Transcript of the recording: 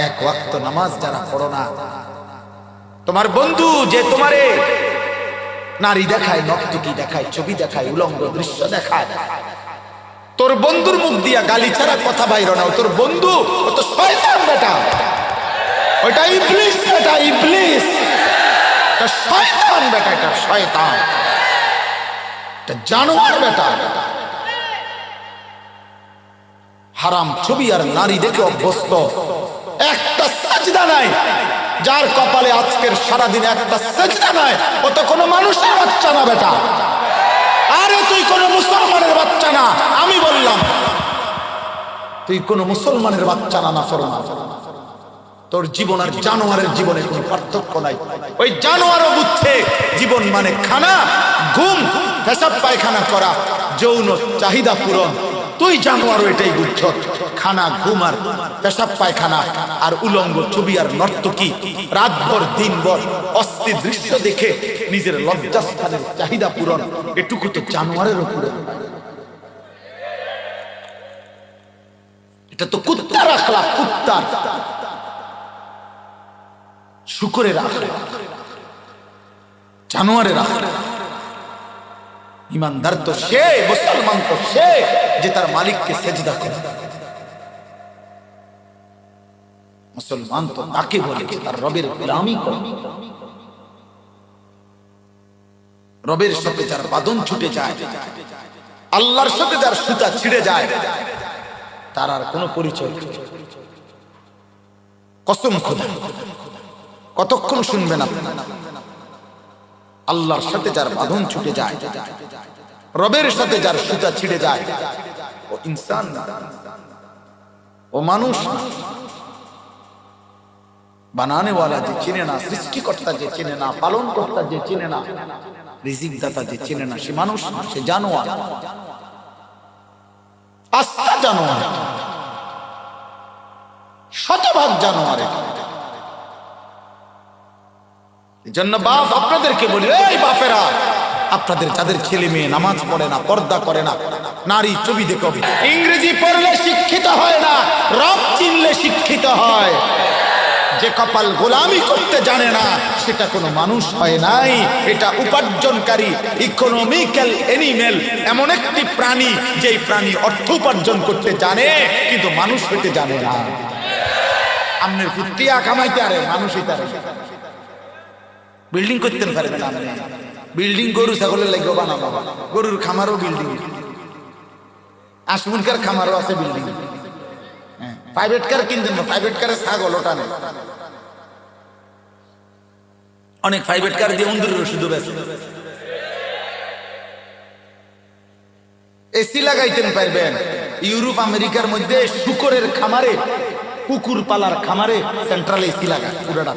এক ওয়াক্ত নামাজ যারা পড়ো না, তোমার বন্ধু যে তোমারে নারী দেখায়, নর্তকী দেখায়, ছবি দেখায়, উলঙ্গ দৃশ্য দেখায়, তোর বন্ধুর মুখ দিয়া গালি ছাড়া কথা বাইর না। তোর বন্ধু ও তো শয়তান বেটা, ওইটা ইবলিস বেটা, ইবলিস, এটা শয়তান বেটা, এটা শয়তান, এটা জানোয়ার বেটা। হারাম ছবি আর নারী দেখে অভ্যস্ত, একটা সাজদা নাই যার কপালে আজকের সারাদিন একটা সাজদা নাই, ও তো কোনো মানুষের বাচ্চা না বেটা। আরে তুই কোনো মুসলমানের বাচ্চা না, আমি বললাম তুই কোনো মুসলমানের বাচ্চা না, না ফরমান। তোর জীবন আর জানোয়ারের জীবনে কোনো পার্থক্য নাই। ওই জানোয়ারও বুঝছে জীবন মানে খানা, ঘুম, পেশাব পায়খানা করা, যৌন চাহিদা পূরণ। তুই জানোয়ারও এটাই বুঝছ, খানা, ঘুম আর পেশাব পায়খানা আর উলঙ্গ ছবি আর নর্তকী, রাতভর দিনভর অস্থির দৃশ্য দেখে নিজের লজ্জাস্থানের চাহিদা পূরণ, এটুকু তো জানোয়ারেরও পূরণ। এটা তো কুত্তার আখলাক, কুত্তার, শুকরের আখলাক, জানোয়ারের আখলাক। ইমানদার তো সে, মুসলমান তো সে যে তার মালিককে সেজদা করে। মুসলমান তো তাকে বলে তার রবের গোলামি করে। রবের সাথে যার বাঁধন ছুটে যায়, আল্লাহর সাথে যার সুতা ছিঁড়ে যায়, তার আর কোনো পরিচয়। কসম খোদা, কতক্ষণ শুনবেন আপনি? আল্লাহর সাথে যার বাঁধন ছুটে যায়, রবের সাথে যার সুতা ছিঁড়ে যায়, ও ইনসান না, ও মানুষ না। বানানেওয়ালা যে চিনে না, সৃষ্টিকর্তা যে চিনে না, পালন কর্তা যে চিনে না, রিজিক দাতা যে চিনে না, সে মানুষ না, সে জানোয়ার, আস্তা জানোয়ার, শতভাগ জানোয়ার। এই জন্য বাপ আপনাদেরকে বলি, এই বাপেরা, আপনাদের যাদের ছেলে মেয়ে নামাজ পড়ে না, পর্দা করে না, নারী ছবি দেখো, ইংরেজি পড়লে শিক্ষিত হয় না, রব চিনলে শিক্ষিত হয়। যে কপাল গোলামি করতে জানে না সেটা কোনো মানুষ হয় নাই। এটা উপার্জনকারী ইকোনমিক্যাল এনিমেল, এমন একটি প্রাণী যেই প্রাণী অর্থ উপার্জন করতে জানে কিন্তু মানুষ হইতে জানে না। আমনের ফুটিয়া কামাইতে আরে মানুষ হইতে আরে, বিল্ডিং করতে পারবে না আপনি। বিল্ডিং গরু ছাগলের লাগবে বানাবো, গরুর খামারও বিল্ডিং, আসমুনকার খামারও আছে বিল্ডিং। প্রাইভেট কার কিনতেন না, প্রাইভেট কারে ছাগল ওটা নেই। অনেক প্রাইভেট কার দিয়ে অন্দরের ওষুধ বেছে, এসি লাগাইতেন পারবেন। ইউরোপ আমেরিকার মধ্যে শুকরের খামারে, কুকুর পালার খামারে সেন্ট্রাল এসি লাগায় পুরোটা।